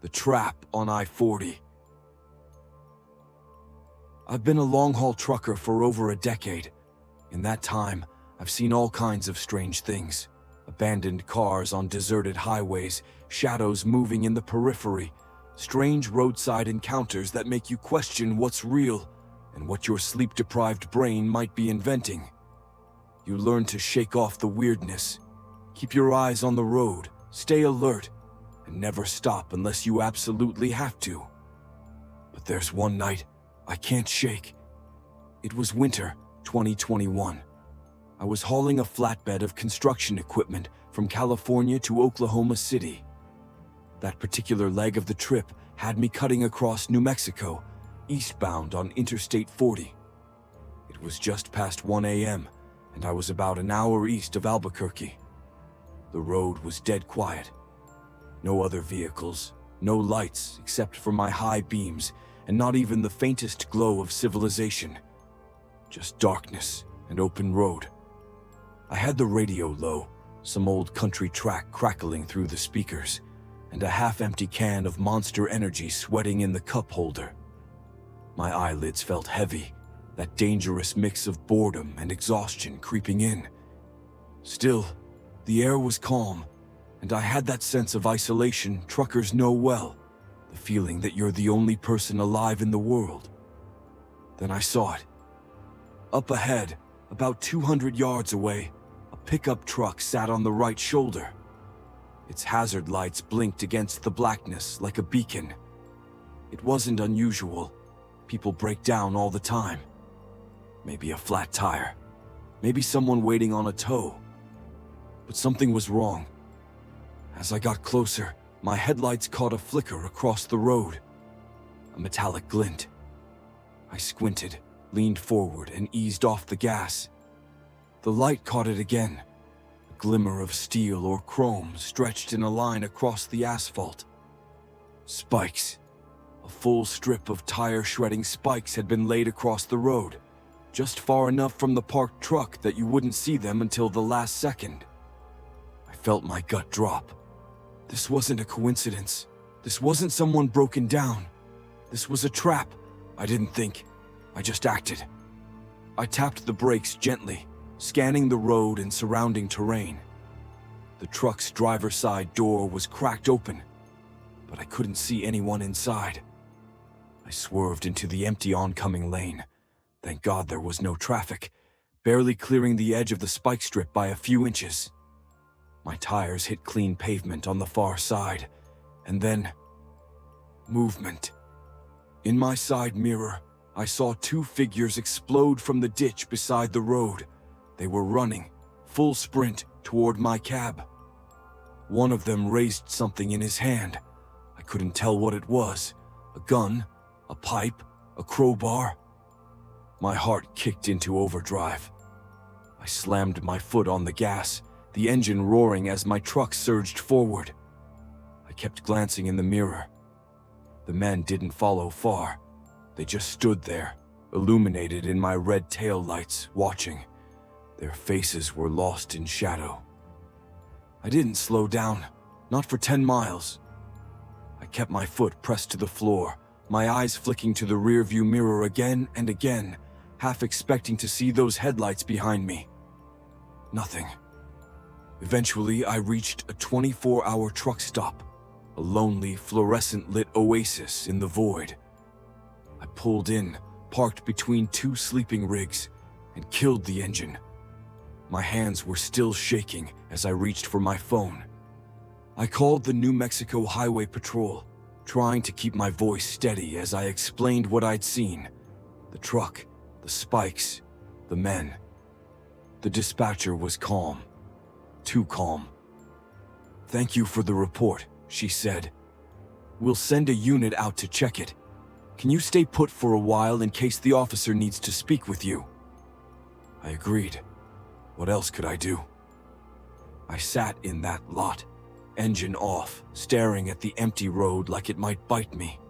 The trap on I-40. I've been a long-haul trucker for over a decade. In that time, I've seen all kinds of strange things. Abandoned cars on deserted highways, shadows moving in the periphery, strange roadside encounters that make you question what's real and what your sleep-deprived brain might be inventing. You learn to shake off the weirdness. Keep your eyes on the road, stay alert, and never stop unless you absolutely have to. But there's one night I can't shake. It was winter 2021. I was hauling a flatbed of construction equipment from California to Oklahoma City. That particular leg of the trip had me cutting across New Mexico, eastbound on Interstate 40. It was just past 1 a.m., and I was about an hour east of Albuquerque. The road was dead quiet. No other vehicles, no lights except for my high beams, and not even the faintest glow of civilization. Just darkness and open road. I had the radio low, some old country track crackling through the speakers, and a half-empty can of Monster Energy sweating in the cup holder. My eyelids felt heavy, that dangerous mix of boredom and exhaustion creeping in. Still, the air was calm, and I had that sense of isolation truckers know well, the feeling that you're the only person alive in the world. Then I saw it. Up ahead, about 200 yards away, a pickup truck sat on the right shoulder. Its hazard lights blinked against the blackness like a beacon. It wasn't unusual. People break down all the time. Maybe a flat tire. Maybe someone waiting on a tow. But something was wrong. As I got closer, my headlights caught a flicker across the road. A metallic glint. I squinted, leaned forward, and eased off the gas. The light caught it again. A glimmer of steel or chrome stretched in a line across the asphalt. Spikes. A full strip of tire-shredding spikes had been laid across the road, just far enough from the parked truck that you wouldn't see them until the last second. I felt my gut drop. This wasn't a coincidence. This wasn't someone broken down. This was a trap. I didn't think. I just acted. I tapped the brakes gently, scanning the road and surrounding terrain. The truck's driver's side door was cracked open, but I couldn't see anyone inside. I swerved into the empty oncoming lane. Thank God there was no traffic, barely clearing the edge of the spike strip by a few inches. My tires hit clean pavement on the far side, and then movement. In my side mirror, I saw two figures explode from the ditch beside the road. They were running, full sprint, toward my cab. One of them raised something in his hand. I couldn't tell what it was. A gun, a pipe, a crowbar. My heart kicked into overdrive. I slammed my foot on the gas, the engine roaring as my truck surged forward. I kept glancing in the mirror. The men didn't follow far. They just stood there, illuminated in my red taillights, watching. Their faces were lost in shadow. I didn't slow down, not for 10 miles. I kept my foot pressed to the floor, my eyes flicking to the rearview mirror again and again, half expecting to see those headlights behind me. Nothing. Eventually, I reached a 24-hour truck stop, a lonely, fluorescent-lit oasis in the void. I pulled in, parked between two sleeping rigs, and killed the engine. My hands were still shaking as I reached for my phone. I called the New Mexico Highway Patrol, trying to keep my voice steady as I explained what I'd seen. The truck, the spikes, the men. The dispatcher was calm. Too calm. "Thank you for the report," she said. "We'll send a unit out to check it. Can you stay put for a while in case the officer needs to speak with you?" I agreed. What else could I do? I sat in that lot, engine off, staring at the empty road like it might bite me.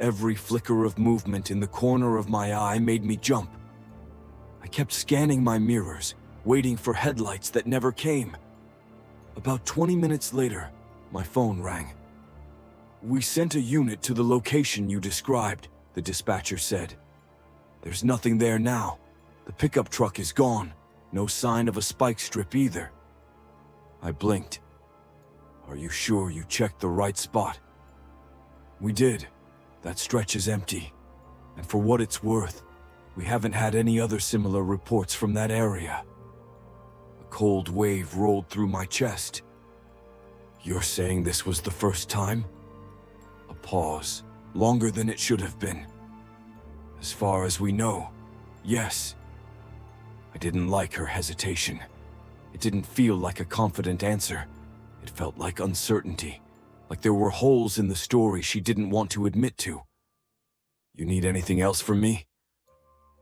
Every flicker of movement in the corner of my eye made me jump. I kept scanning my mirrors, waiting for headlights that never came. About 20 minutes later, my phone rang. "We sent a unit to the location you described," the dispatcher said. "There's nothing there now. The pickup truck is gone. No sign of a spike strip either." I blinked. "Are you sure you checked the right spot?" "We did. That stretch is empty. And for what it's worth, we haven't had any other similar reports from that area." A cold wave rolled through my chest. "You're saying this was the first time?" A pause, longer than it should have been. "As far as we know, yes." I didn't like her hesitation. It didn't feel like a confident answer. It felt like uncertainty, like there were holes in the story she didn't want to admit to. "You need anything else from me?"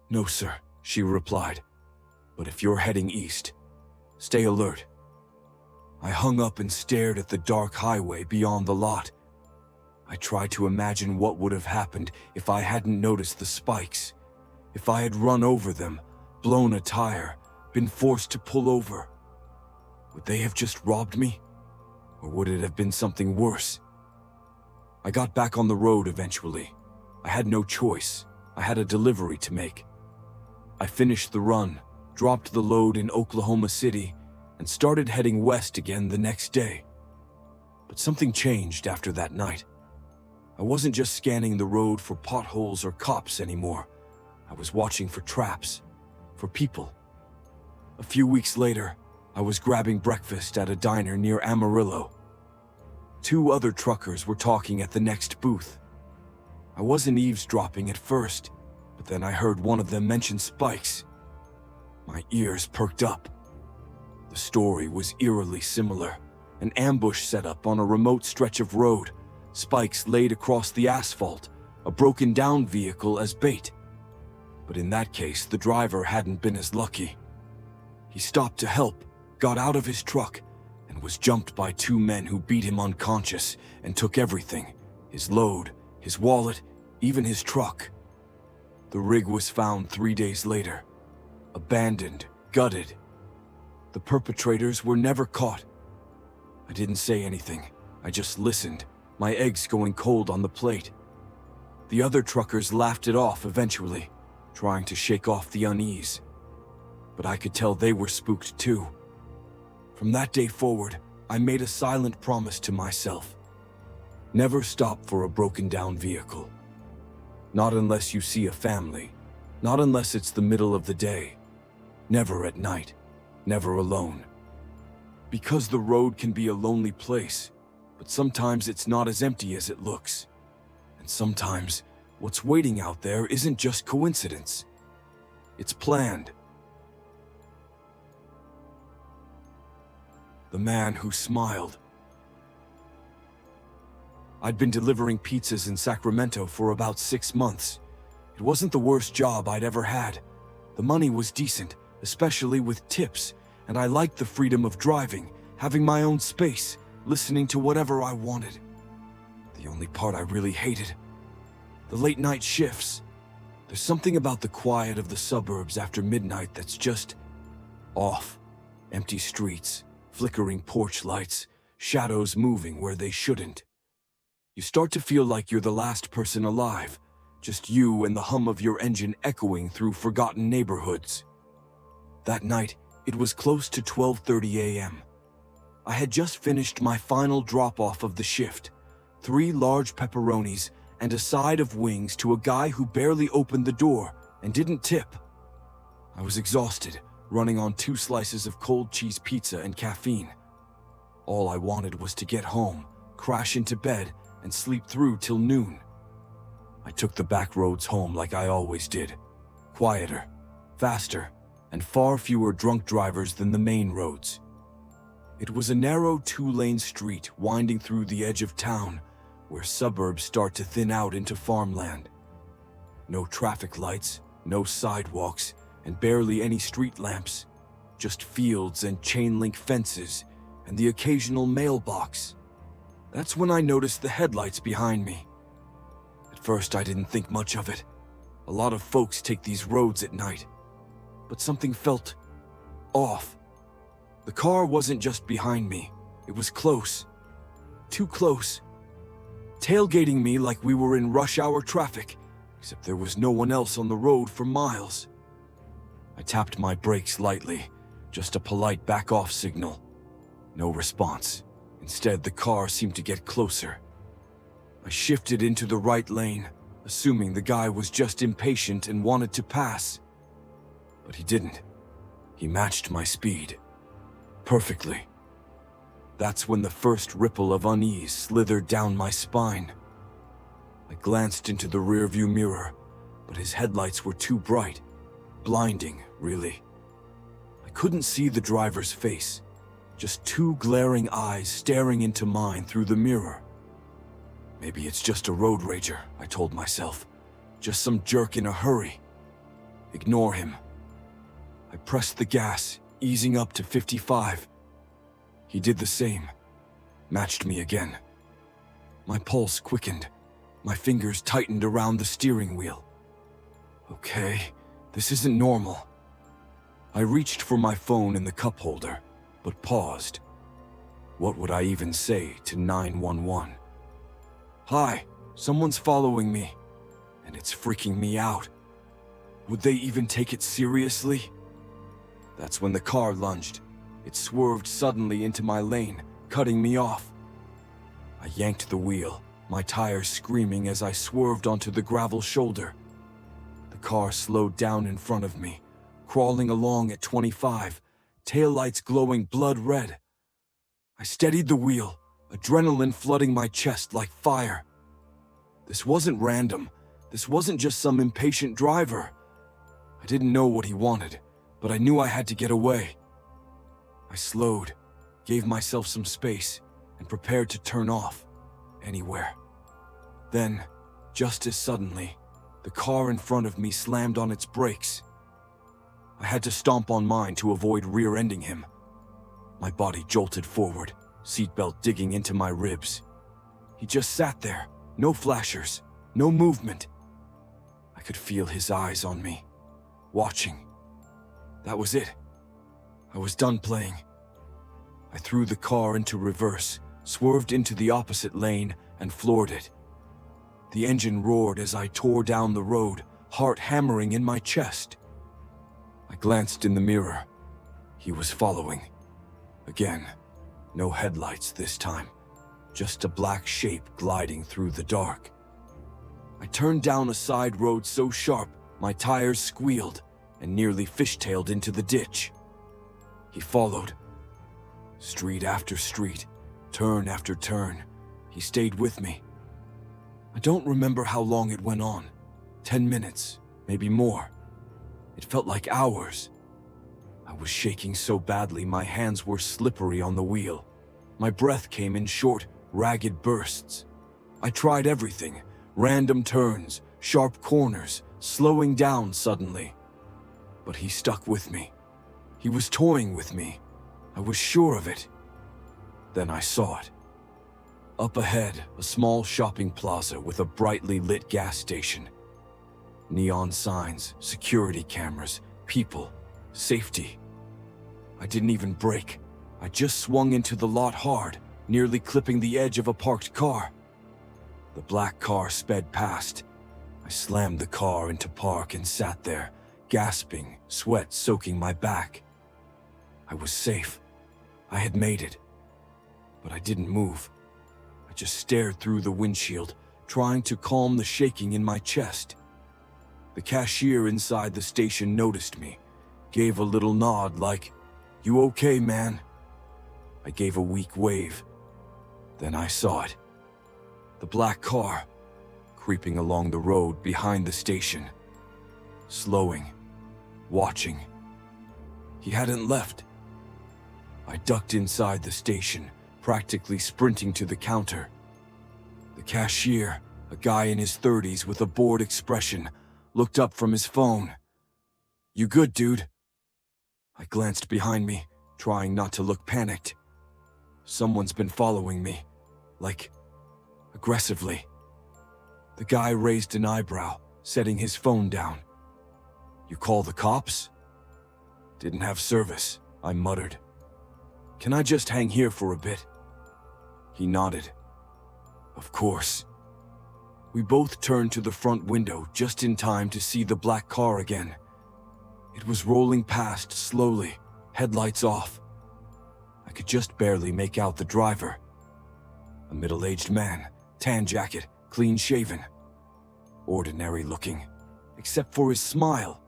"No, sir," she replied. "But if you're heading east, stay alert." I hung up and stared at the dark highway beyond the lot. I tried to imagine what would have happened if I hadn't noticed the spikes. If I had run over them, blown a tire, been forced to pull over. Would they have just robbed me? Or would it have been something worse? I got back on the road eventually. I had no choice. I had a delivery to make. I finished the run, dropped the load in Oklahoma City, and started heading west again the next day. But something changed after that night. I wasn't just scanning the road for potholes or cops anymore. I was watching for traps, for people. A few weeks later, I was grabbing breakfast at a diner near Amarillo. 2 other truckers were talking at the next booth. I wasn't eavesdropping at first, but then I heard one of them mention spikes. My ears perked up. The story was eerily similar. An ambush set up on a remote stretch of road, spikes laid across the asphalt, a broken-down vehicle as bait. But in that case, the driver hadn't been as lucky. He stopped to help, got out of his truck, and was jumped by 2 men who beat him unconscious and took everything: his load, his wallet, even his truck. The rig was found 3 days later, abandoned, gutted. The perpetrators were never caught. I didn't say anything. I just listened, my eggs going cold on the plate. The other truckers laughed it off eventually, trying to shake off the unease. But I could tell they were spooked too. From that day forward, I made a silent promise to myself. Never stop for a broken-down vehicle. Not unless you see a family. Not unless it's the middle of the day. Never at night. Never alone. Because the road can be a lonely place, but sometimes it's not as empty as it looks. And sometimes, what's waiting out there isn't just coincidence. It's planned. The man who smiled. I'd been delivering pizzas in Sacramento for about 6 months. It wasn't the worst job I'd ever had. The money was decent, especially with tips, and I liked the freedom of driving, having my own space, listening to whatever I wanted. The only part I really hated: the late-night shifts. There's something about the quiet of the suburbs after midnight that's just off. Empty streets, flickering porch lights, shadows moving where they shouldn't. You start to feel like you're the last person alive, just you and the hum of your engine echoing through forgotten neighborhoods. That night, it was close to 12:30 a.m. I had just finished my final drop-off of the shift, 3 large pepperonis and a side of wings to a guy who barely opened the door and didn't tip. I was exhausted, running on 2 slices of cold cheese pizza and caffeine. All I wanted was to get home, crash into bed, and sleep through till noon. I took the back roads home like I always did. Quieter, faster, and far fewer drunk drivers than the main roads. It was a narrow 2-lane street winding through the edge of town, where suburbs start to thin out into farmland. No traffic lights, no sidewalks, and barely any street lamps. Just fields and chain-link fences, and the occasional mailbox. That's when I noticed the headlights behind me. At first, I didn't think much of it. A lot of folks take these roads at night. But something felt off. The car wasn't just behind me. It was close. Too close. tailgating me like we were in rush hour traffic, except there was no one else on the road for miles. I tapped my brakes lightly, just a polite back-off signal. No response. Instead, the car seemed to get closer. I shifted into the right lane, assuming the guy was just impatient and wanted to pass. But he didn't. He matched my speed. Perfectly. That's when the first ripple of unease slithered down my spine. I glanced into the rearview mirror, but his headlights were too bright. Blinding, really. I couldn't see the driver's face, just two glaring eyes staring into mine through the mirror. Maybe it's just a road rager, I told myself. Just some jerk in a hurry. Ignore him. I pressed the gas, easing up to 55. He did the same, matched me again. My pulse quickened, my fingers tightened around the steering wheel. Okay, this isn't normal. I reached for my phone in the cup holder, but paused. What would I even say to 911? Hi, someone's following me, and it's freaking me out. Would they even take it seriously? That's when the car lunged. It swerved suddenly into my lane, cutting me off. I yanked the wheel, my tires screaming as I swerved onto the gravel shoulder. The car slowed down in front of me, crawling along at 25, taillights glowing blood red. I steadied the wheel, adrenaline flooding my chest like fire. This wasn't random. This wasn't just some impatient driver. I didn't know what he wanted, but I knew I had to get away. I slowed, gave myself some space, and prepared to turn off, anywhere. Then, just as suddenly, the car in front of me slammed on its brakes. I had to stomp on mine to avoid rear-ending him. My body jolted forward, seatbelt digging into my ribs. He just sat there, no flashers, no movement. I could feel his eyes on me, watching. That was it. I was done playing. I threw the car into reverse, swerved into the opposite lane, and floored it. The engine roared as I tore down the road, heart hammering in my chest. I glanced in the mirror. He was following. Again, no headlights this time, just a black shape gliding through the dark. I turned down a side road so sharp, my tires squealed and nearly fishtailed into the ditch. He followed. Street after street, turn after turn, he stayed with me. I don't remember how long it went on. 10 minutes, maybe more. It felt like hours. I was shaking so badly my hands were slippery on the wheel. My breath came in short, ragged bursts. I tried everything, random turns, sharp corners, slowing down suddenly. But he stuck with me. He was toying with me. I was sure of it. Then I saw it. Up ahead, a small shopping plaza with a brightly lit gas station. Neon signs, security cameras, people, safety. I didn't even brake. I just swung into the lot hard, nearly clipping the edge of a parked car. The black car sped past. I slammed the car into park and sat there, gasping, sweat soaking my back. I was safe. I had made it. But I didn't move. I just stared through the windshield, trying to calm the shaking in my chest. The cashier inside the station noticed me, gave a little nod like, "You okay, man?" I gave a weak wave. Then I saw it. The black car, creeping along the road behind the station. Slowing, watching. He hadn't left. I ducked inside the station, practically sprinting to the counter. The cashier, a guy in his 30s with a bored expression, looked up from his phone. "You good, dude?" I glanced behind me, trying not to look panicked. Someone's been following me, like, aggressively. The guy raised an eyebrow, setting his phone down. "You call the cops?" "Didn't have service," I muttered. "Can I just hang here for a bit?" He nodded. "Of course." We both turned to the front window just in time to see the black car again. It was rolling past slowly, headlights off. I could just barely make out the driver. A middle-aged man, tan jacket, clean-shaven. Ordinary looking, except for his smile.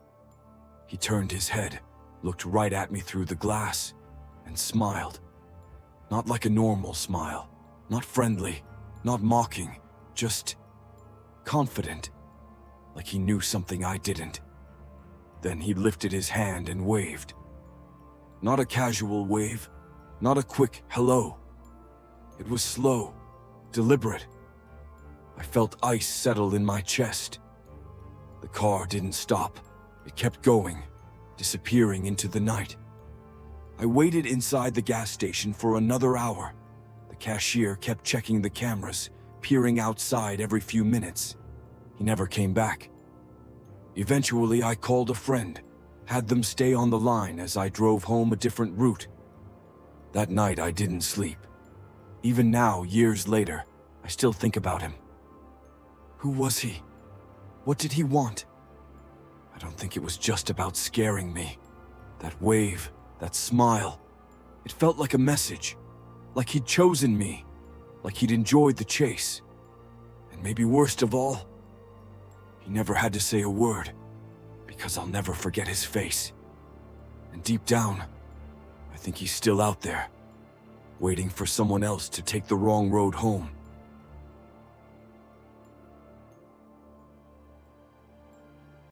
He turned his head, looked right at me through the glass, and smiled. Not like a normal smile, not friendly, not mocking, just confident, like he knew something I didn't. Then he lifted his hand and waved. Not a casual wave, not a quick hello. It was slow, deliberate. I felt ice settle in my chest. The car didn't stop. It kept going, disappearing into the night. I waited inside the gas station for another hour. The cashier kept checking the cameras, peering outside every few minutes. He never came back. Eventually, I called a friend, had them stay on the line as I drove home a different route. That night, I didn't sleep. Even now, years later, I still think about him. Who was he? What did he want? I don't think it was just about scaring me. That wave, that smile, it felt like a message, like he'd chosen me, like he'd enjoyed the chase. And maybe worst of all, he never had to say a word, because I'll never forget his face. And deep down, I think he's still out there, waiting for someone else to take the wrong road home.